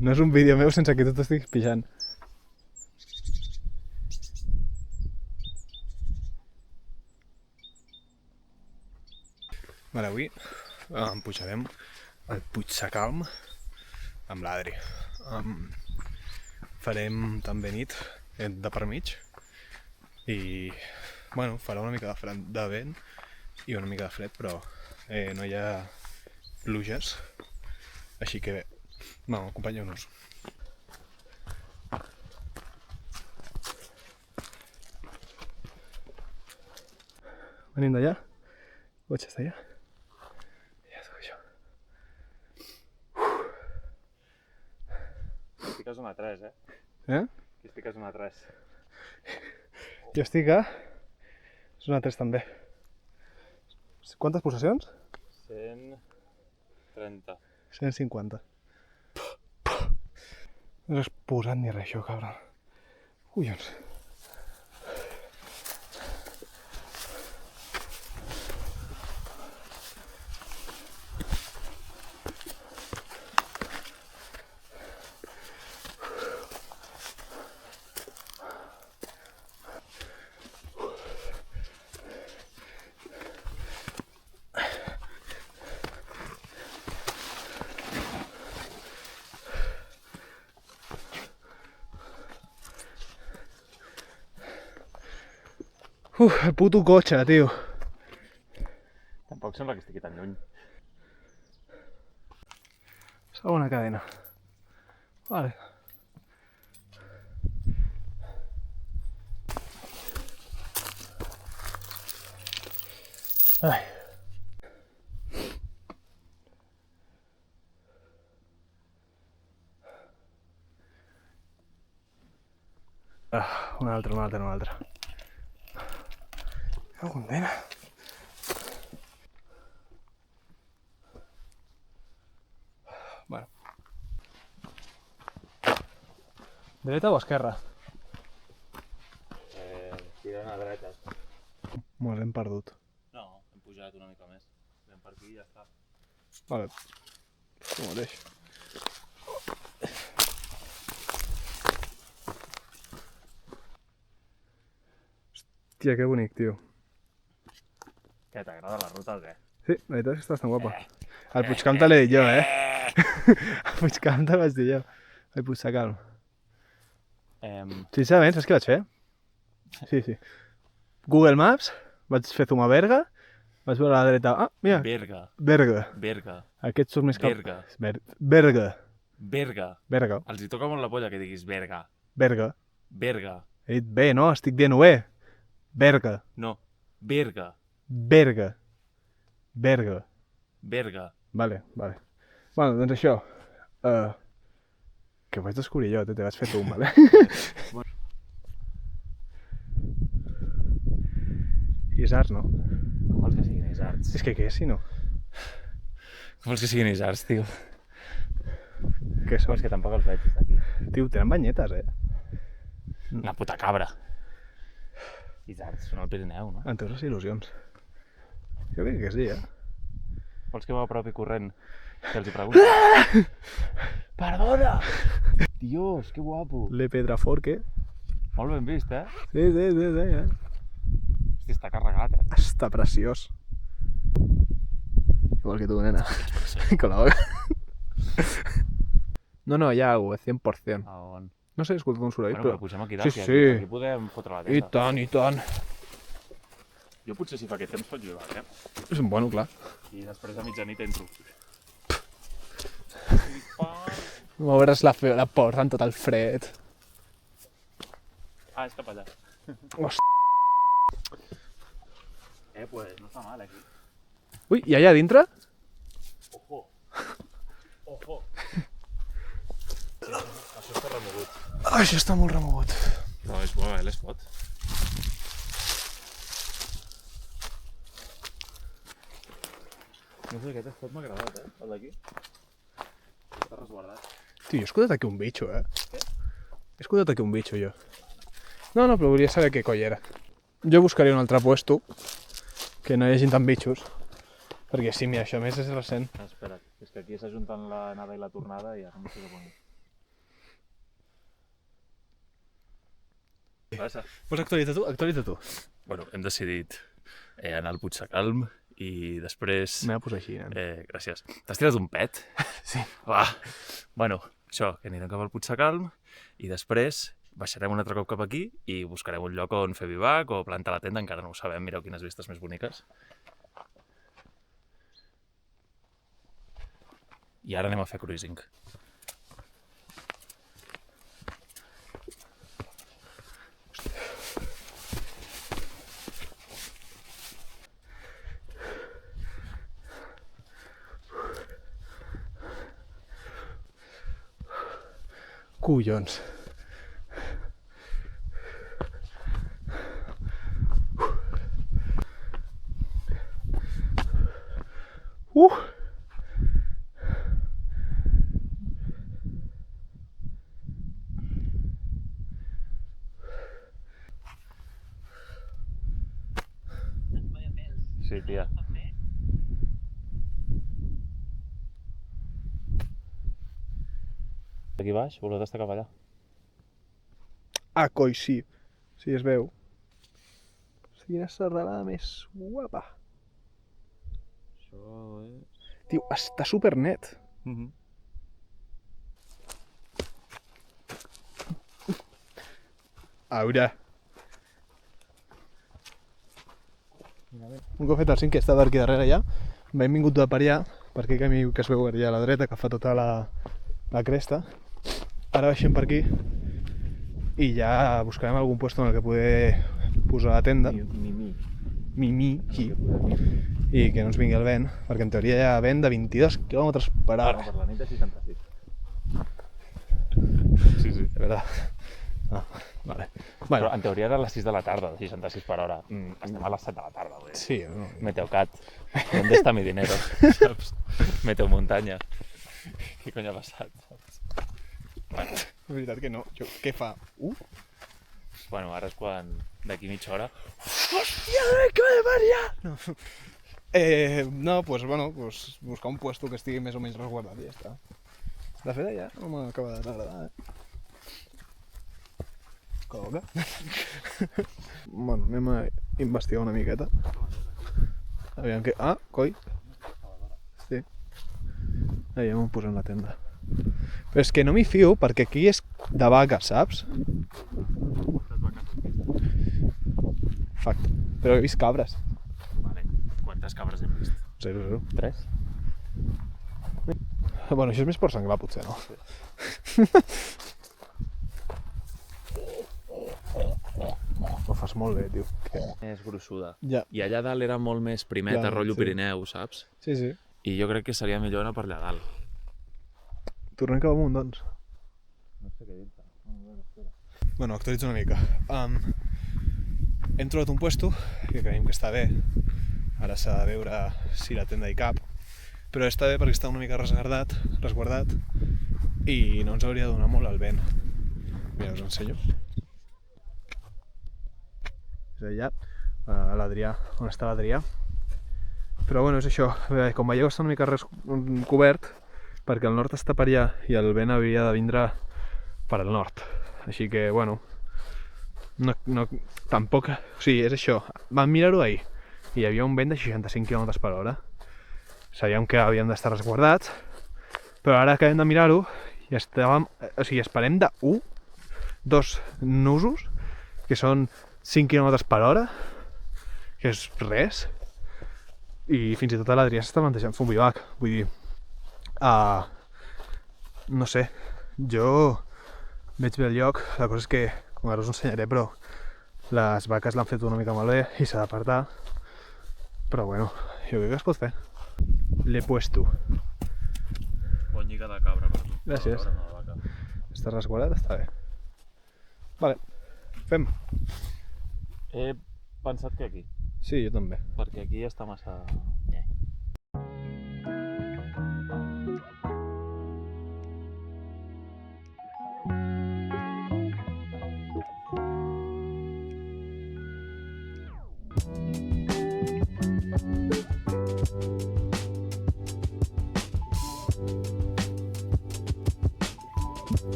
No és un vídeo meu sense que tu t'estiguis pixant. Vale, avui pujarem al Puig Sacalm amb l'Adri. Farem també nit de per mig i bueno, farà una mica de vent i una mica de fred, però no hi ha pluges, així que bé, acompanyeu-nos. Venim d'allà, el cotxe està allà. Ja és això. Estic a zona 3, Eh? Estic a zona 3. Jo estic a zona 3 també. Quantes pulsacions? 130. 150. No s'ha posat ni res això, cabron. Collons. El puto cotxe, tio. Tampoc sembla que estigui tan lluny. Segona cadena. Vale. Ai. Una altra. Que condena. Bueno. Dreta o esquerra? Tirant a dreta. Mos hem perdut. No, hem pujat una mica més. Anem per aquí i ja està. Vale. Tu mateix. Hòstia, que bonic, tio. Què, t'agrada la ruta o què? Sí, la veritat és que està bastant guapa. El Puigcamp te l'he dit jo, El Puigcamp te l'haig dit jo. El Puig Sacalm. Sincerament, saps què vaig fer? Sí. Google Maps, vaig fer zoom a Berga, vaig veure a la dreta... Ah, mira! Berga. Aquests són més cap... Berga. Els hi toca molt la polla que diguis Berga. Berga. He dit bé, no? Estic dient bé. Berga. No, Berga. Vale. Bueno, doncs això. Que ho vaig descobrir jo, te vaig fer zoom, vale? Isards, no? Com vols que siguin isards? És que què és, si no? Com vols que siguin isards, tio? Què són? És que tampoc els veig des d'aquí. Tio, tenen banyetes, Una puta cabra. Isards, són al Pirineu, no? En teus les il·lusions. Jo crec que sí, Vols que m'apropi corrent? Que els hi pregunto. Perdona! Dios, que guapo. Le Pedraforque. Molt ben vist, Sí. Hosti, està carregat, Està preciós. Igual que tu, nena. Con la boca. No, hi ha agua, 100%. A on? No sé, escolta un soroll, Bueno, però... però pugem aquí dalt, Sí. aquí podem fotre la tenda. I tant. Jo potser si fa aquest temps pot jugar, Bueno, clar. I després de mitjanit entro. M'obres la porta amb tot el fred. Ah, és cap allà. Hòstia. Pues no està mal, aquí. Ui, i allà dintre? Ojo. Això està remogut. Això està molt remogut. No, és bo, les fot. No sé, aquest espot m'ha agradat, el d'aquí. Està resguardat. Tio, he escoltat aquí un bitxo, Què? He escoltat aquí un bitxo, jo. No, però volia saber què coll era. Jo buscaria un altre puesto, que no hi hagi tant bitxos, Perquè sí, mira, això a més és recent. Espera't, és que aquí s'ajunten l'anada i la tornada i ara no sé què poner. Què passa? Pues actualitza tu. Bueno, hem decidit anar al Puigsecalm i després... M'he de posar així, nen. Gràcies. T'has tirat un pet? Sí. Va. Bueno, això, que anirem cap al Puigsecalm i després baixarem un altre cop cap aquí i buscarem un lloc on fer bivac o plantar la tenda, encara no ho sabem, mireu quines vistes més boniques. I ara anem a fer cruising. Collons. Sí, tia. Aquí baix, voleu estar cap allà? Ah, coi, sí. Sí, es veu. Quina serralada més guapa. Això és... Tio, està supernet. A veure. Un cop fet el cinquè està per aquí darrere ja. Hem vingut de per allà, per aquell camí que es veu allà a la dreta, que fa tota la cresta. Ara baixem per aquí i ja buscarem algun lloc en el que poder posar la tenda. Mimi, aquí. I que no ens vingui el vent, perquè en teoria hi ha vent de 22 km per hora. Per la nit de 66. Sí, sí. De verdad. Ah, vale. Bueno, Però en teoria era a les 6 de la tarda, de 66 per hora. Estem a les 7 de la tarda, güey. sí, no. Meteocat. ¿Dónde está mi dinero? Saps? Meteo montaña. Què cony ha passat? Saps? Bueno, És veritat que no. Jo, què fa? bueno, ara és quan d'aquí mitja hora... Hòstia, que m'he de variar! No. No, pues bueno, pues buscar un puesto que estigui més o menys resguardat i ja està. De fet, ja no m'acaba d'agradar, Col·loca. Bueno, anem a investigar una miqueta. Aviam que... Ah, coi. Sí. Aviam on posem la tenda. Però és que no m'hi fio perquè aquí és de vaques, saps? Fact. Però he vist cabres. Vale. Quantes cabres hem vist? 0. 3? Bueno, això és més por senglar, potser, no? Ho fas molt bé, tio. És gruixuda. Ja. I allà dalt era molt més primeta, Ja, rotllo sí. Pirineu, saps? Sí, sí. I jo crec que seria millor anar per allà dalt. Tornem cap amunt, doncs. No sé què dir-te. Bueno, actualitzo una mica. Hem trobat un puesto que creiem que està bé. Ara s'ha de veure si la tenda hi cap. Però està bé perquè està una mica resguardat i no ens hauria de donar molt el vent. Mira, us ensenyo. És allà, a l'Adrià, on està l'Adrià. Però bueno, és això. Com veieu està una mica cobert perquè el nord està per allà i el vent hauria de vindre per al nord. Així que, bueno, no, tampoc... O sigui, és això. Vam mirar-ho ahir i hi havia un vent de 65 km per hora. Sabíem que havíem d'estar resguardats, però ara acabem de mirar-ho i estàvem... O sigui, esperem de 2 nusos, que són 5 km per hora, que és res, i fins i tot a l'Adrià s'està plantejant fer un bivac. Vull dir, no sé, jo veig bé el lloc, la cosa és que, com ara us ensenyaré, però les vaques l'han fet una mica malbé i s'ha d'apartar, però bueno, jo crec que es pot fer. L'he puesto. Bon lliga de cabra per tu. Gràcies. No, de vaca. Està resguardat, està bé. Vale, fem. He pensat que aquí, Sí, jo també. perquè aquí està massa...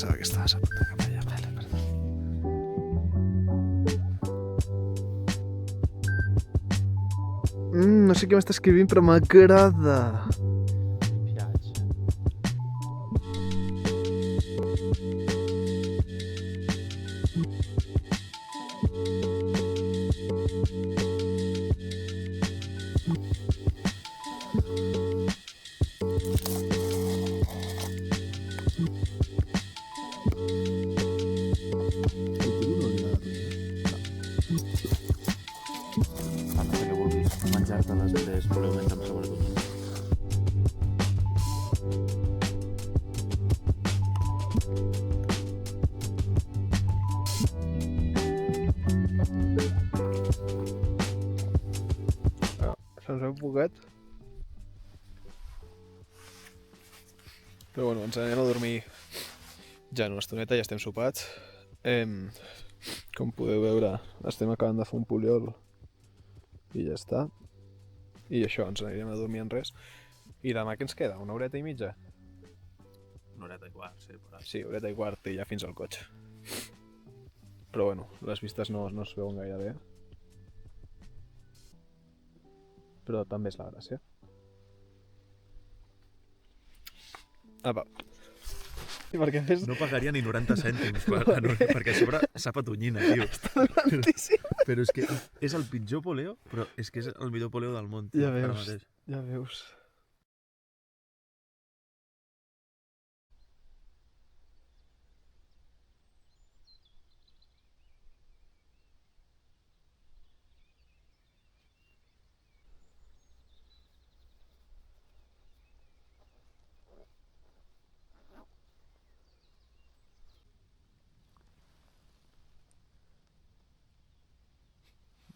pensava que estaves apuntant cap allà. Vale, perdó. No sé què m'està escrivint, però m'agrada. A no ser que vulguis menjar-te després, voleu menjar amb sabor a tonyina. Se'ns ha empugat. Però bueno, ens anem a dormir ja en una estoneta, ja estem sopats. Com podeu veure, estem acabant de fer un poliol i ja està. I això, ens anirem a dormir en res. I demà què ens queda? Una horeta i mitja? Una horeta i quart, sí, per ahí. Sí, horeta i quart i ja fins al cotxe. Però bueno, les vistes no es veuen gaire bé. Però també és la gràcia. Apa. I per què fes... No pagaria ni 90 cèntims perquè a sobre sap a tonyina, tio. Tantíssim. Però és que és el pitjor poleo, però és que és el millor poleo del món, tio, Ja ara veus, mateix. ja veus.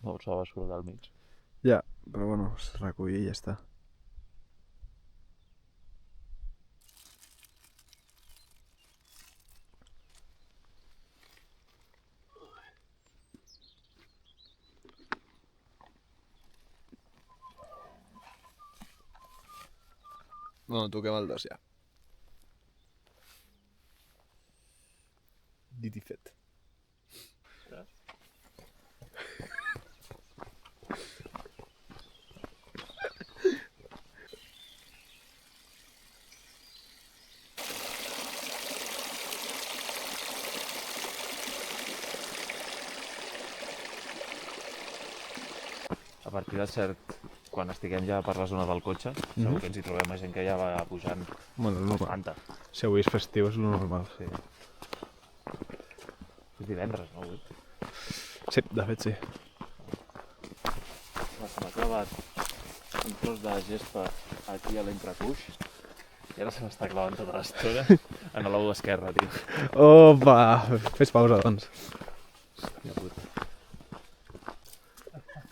No, se va surt al mig. Ja, però bueno, es recull i ja està. Bueno, toquem el 2 ja. Dit i fet. A partir de cert, quan estiguem ja per la zona del cotxe, segur que ens hi trobem a gent que ja va pujant Bueno, és normal. fanta. Si avui és festiu és lo normal. Sí. És divendres, no, avui? Sí, de fet sí. M'ha clavat un tros de gespa aquí a l'entrecuix i ara se m'està clavant tota l'estona en el lado esquerre, tio. Opa! Fes pausa, doncs. Hòstia puta.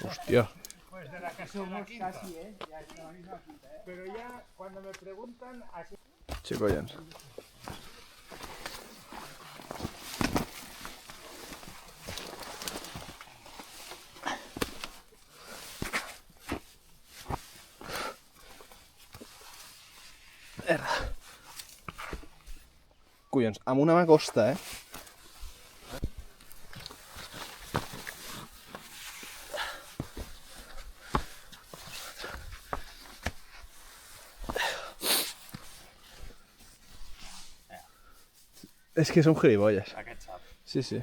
Hòstia. Pues de la que somos casi, ya es la misma quinta, Pero ya cuando me preguntan así... Xicollens. Collons, amb una mà costa, És que som gilipolles. Aquest sap. Sí, sí.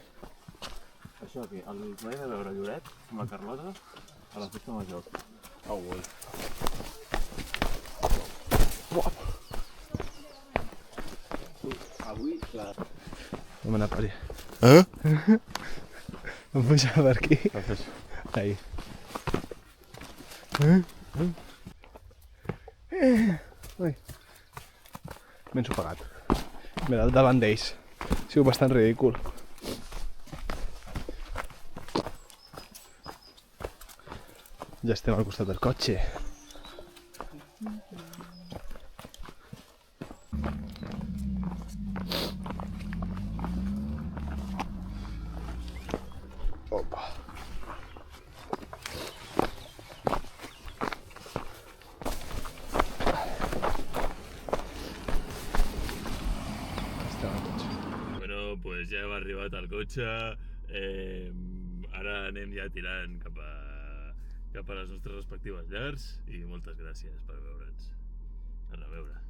Això aquí, el plaer de veure Lloret amb la Carlota a la festa major. Oh, ui. Avui, la... Vam anar per allà. Vam pujar per aquí. Ahí. Ui. M'he ensopegat. M'he dat davant d'ells. Ha sigut bastant ridícul. Ja estem al costat del cotxe. Opa. Estem al cotxe. arribat al cotxe, ara anem ja tirant cap a les nostres respectives llars i moltes gràcies per veure'ns. A reveure.